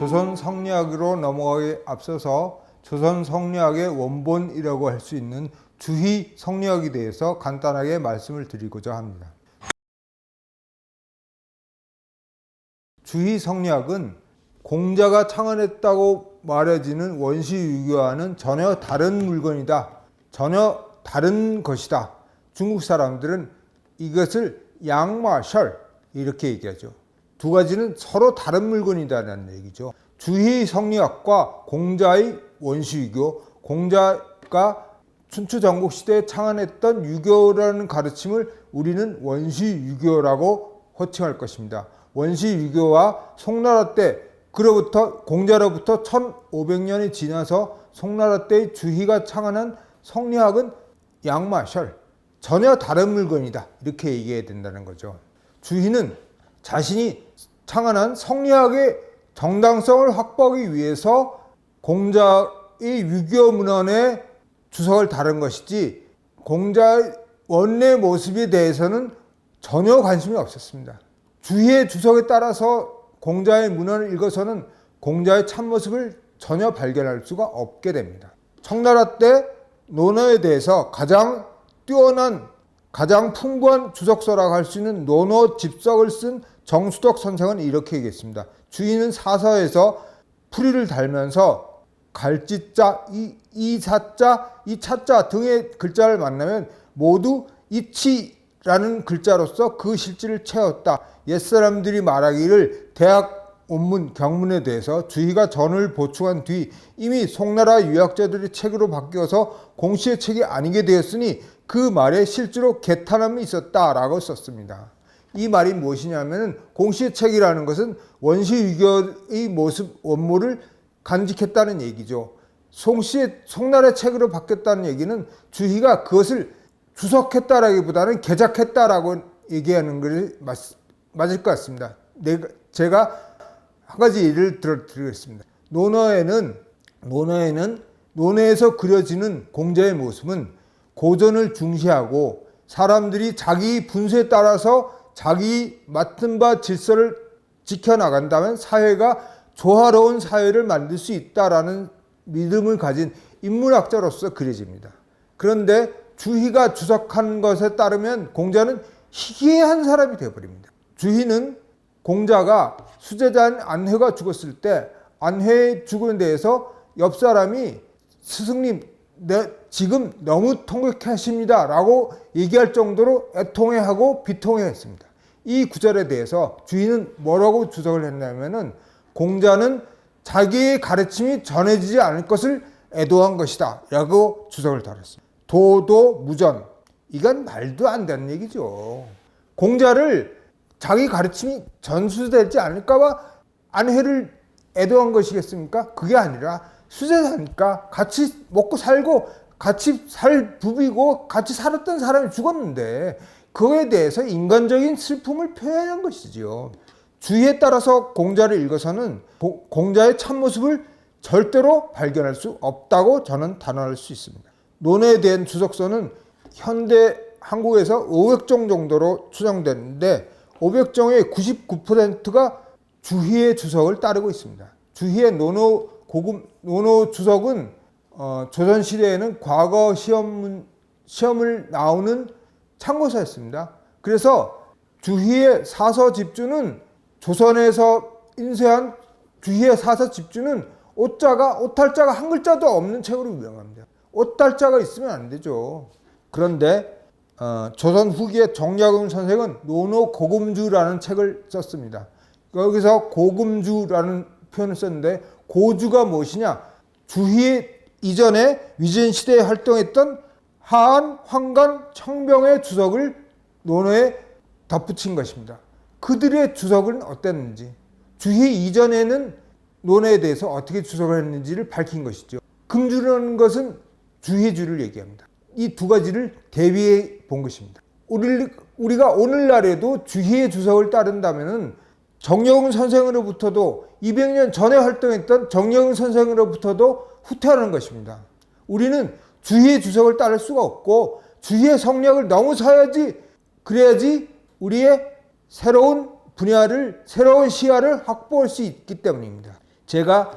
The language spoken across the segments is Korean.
조선 성리학으로 넘어가기에 앞서서 조선 성리학의 원본이라고 할 수 있는 주희 성리학에 대해서 간단하게 말씀을 드리고자 합니다. 주희 성리학은 공자가 창안했다고 말해지는 원시유교와는 전혀 다른 물건이다. 전혀 다른 것이다. 중국 사람들은 이것을 양마셜 이렇게 얘기하죠. 두 가지는 서로 다른 물건이다라는 얘기죠. 주희 성리학과 공자의 원시유교, 공자가 춘추전국 시대에 창안했던 유교라는 가르침을 우리는 원시유교라고 호칭할 것입니다. 원시유교와 송나라 때 그로부터 공자로부터 1500년이 지나서 송나라 때의 주희가 창안한 성리학은 양마셜, 전혀 다른 물건이다 이렇게 얘기해야 된다는 거죠. 주희는 자신이 창안한 성리학의 정당성을 확보하기 위해서 공자의 유교 문헌에 주석을 다른 것이지 공자의 원래 모습에 대해서는 전혀 관심이 없었습니다. 주희의 주석에 따라서 공자의 문헌을 읽어서는 공자의 참모습을 전혀 발견할 수가 없게 됩니다. 청나라 때 논어에 대해서 가장 뛰어난 가장 풍부한 주석서라고 할 수 있는 논어 집석을 쓴 정수덕 선생은 이렇게 얘기했습니다. 주희는 사서에서 풀이를 달면서 갈지자, 이 사자, 이 차자 등의 글자를 만나면 모두 이치라는 글자로서 그 실질을 채웠다. 옛사람들이 말하기를 대학 원문, 경문에 대해서 주희가 전을 보충한 뒤 이미 송나라 유학자들의 책으로 바뀌어서 공시의 책이 아니게 되었으니 그 말에 실제로 개탄함이 있었다라고 썼습니다. 이 말이 무엇이냐면 공시의 책이라는 것은 원시유교의 모습 원모를 간직했다는 얘기죠. 송나라 책으로 바뀌었다는 얘기는 주희가 그것을 주석했다라기보다는 개작했다라고 얘기하는 것이 맞을 것 같습니다. 제가 한 가지 예를 들어드리겠습니다. 논어에서 그려지는 공자의 모습은 고전을 중시하고 사람들이 자기 분수에 따라서 자기 맡은 바 질서를 지켜나간다면 사회가 조화로운 사회를 만들 수 있다라는 믿음을 가진 인문학자로서 그려집니다. 그런데 주희가 주석한 것에 따르면 공자는 희귀한 사람이 되어버립니다. 주희는 공자가 수제자인 안회가 죽었을 때 안회의 죽음에 대해서 옆 사람이 스승님 지금 너무 통곡하십니다 라고 얘기할 정도로 애통해하고 비통해했습니다. 이 구절에 대해서 주희는 뭐라고 주석을 했냐면은 공자는 자기의 가르침이 전해지지 않을 것을 애도한 것이다 라고 주석을 달았습니다. 도도무전, 이건 말도 안 되는 얘기죠. 공자를 자기 가르침이 전수되지 않을까봐 안회를 애도한 것이겠습니까? 그게 아니라 수제자니까 같이 먹고 살고 같이 살 부비고 같이 살았던 사람이 죽었는데 그거에 대해서 인간적인 슬픔을 표현한 것이지요. 주의에 따라서 공자를 읽어서는 공자의 참모습을 절대로 발견할 수 없다고 저는 단언할 수 있습니다. 논어에 대한 주석서는 현대 한국에서 500종 정도로 추정되는데 500종의 99%가 주희의 주석을 따르고 있습니다. 주희의 논어 주석은 조선시대에는 과거 시험을 나오는 참고서였습니다. 그래서 주희의 사서 집주는 조선에서 인쇄한 주희의 사서 집주는 오탈자가 한 글자도 없는 책으로 유명합니다. 오탈자가 있으면 안 되죠. 그런데 조선 후기의 정약용 선생은 논어 고금주라는 책을 썼습니다. 여기서 고금주라는 표현을 썼는데 고주가 무엇이냐? 주희 이전에 위진 시대에 활동했던 하안, 황간, 청병의 주석을 논어에 덧붙인 것입니다. 그들의 주석은 어땠는지, 주희 이전에는 논어에 대해서 어떻게 주석을 했는지를 밝힌 것이죠. 금주라는 것은 주희주를 얘기합니다. 이 두 가지를 대비해 본 것입니다. 우리가 오늘날에도 주희의 주석을 따른다면은 정여운 선생으로부터도 200년 전에 활동했던 정여운 선생으로부터도 후퇴하는 것입니다. 우리는 주희의 주석을 따를 수가 없고 주희의 성리학을 너무 사야지 그래야지 우리의 새로운 분야를 새로운 시야를 확보할 수 있기 때문입니다. 제가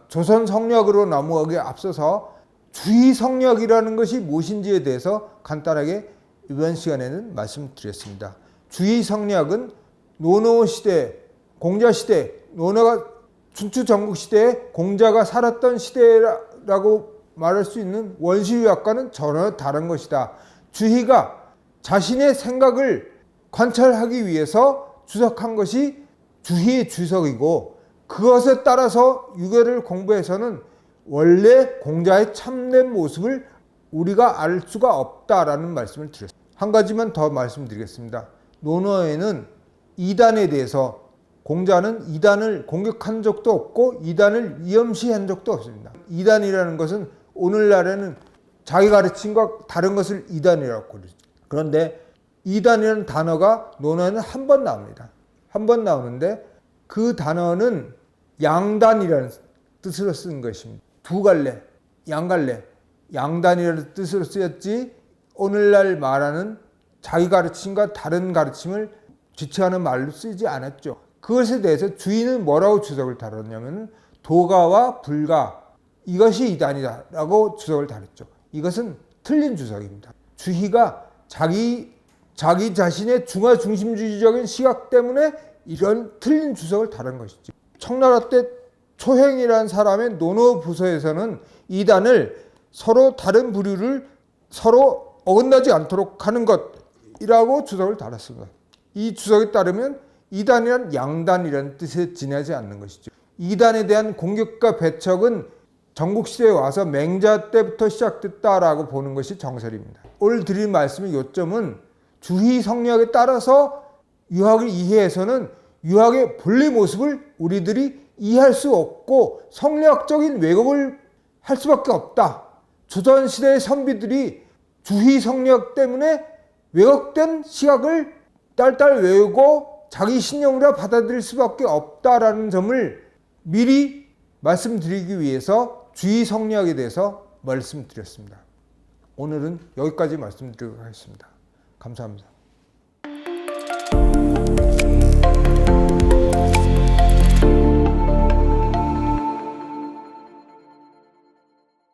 조선 성리학으로 넘어가기에 앞서서 주의 성리학이라는 것이 무엇인지에 대해서 간단하게 이번 시간에는 말씀드렸습니다. 주의 성리학은 노노 시대, 공자 시대, 노노가 춘추 전국 시대에 공자가 살았던 시대라고 말할 수 있는 원시유학과는 전혀 다른 것이다. 주희가 자신의 생각을 관찰하기 위해서 주석한 것이 주희의 주석이고, 그것에 따라서 유교를 공부해서는 원래 공자의 참된 모습을 우리가 알 수가 없다라는 말씀을 드렸습니다. 한 가지만 더 말씀드리겠습니다. 논어에는 이단에 대해서 공자는 이단을 공격한 적도 없고 이단을 위험시한 적도 없습니다. 이단이라는 것은 오늘날에는 자기 가르침과 다른 것을 이단이라고 그러죠. 그런데 이단이라는 단어가 논어에는 한 번 나옵니다. 한 번 나오는데 그 단어는 양단이라는 뜻으로 쓴 것입니다. 두 갈래, 양갈래, 양단이라는 뜻으로 쓰였지 오늘날 말하는 자기 가르침과 다른 가르침을 지칭하는 말로 쓰지 않았죠. 그것에 대해서 주인은 뭐라고 주석을 달았냐면 도가와 불가, 이것이 이단이다 라고 주석을 달았죠. 이것은 틀린 주석입니다. 주희가 자기 자신의 중화중심주의적인 시각 때문에 이런 틀린 주석을 다른 것이죠. 청나라 때 초행이라는 사람의 논어 부서에서는 이단을 서로 다른 부류를 서로 어긋나지 않도록 하는 것이라고 주석을 달았습니다. 이 주석에 따르면 이단이란 양단이라는 뜻에 지나지 않는 것이죠. 이단에 대한 공격과 배척은 전국시대에 와서 맹자 때부터 시작됐다라고 보는 것이 정설입니다. 오늘 드린 말씀의 요점은 주희 성리학에 따라서 유학을 이해해서는 유학의 본래 모습을 우리들이 이해할 수 없고 성리학적인 왜곡을 할 수밖에 없다. 조선시대의 선비들이 주희 성리학 때문에 왜곡된 시각을 딸딸 외우고 자기 신념으로 받아들일 수밖에 없다라는 점을 미리 말씀드리기 위해서 주의 성리학에 대해서 말씀드렸습니다. 오늘은 여기까지 말씀드리도록 하겠습니다. 감사합니다.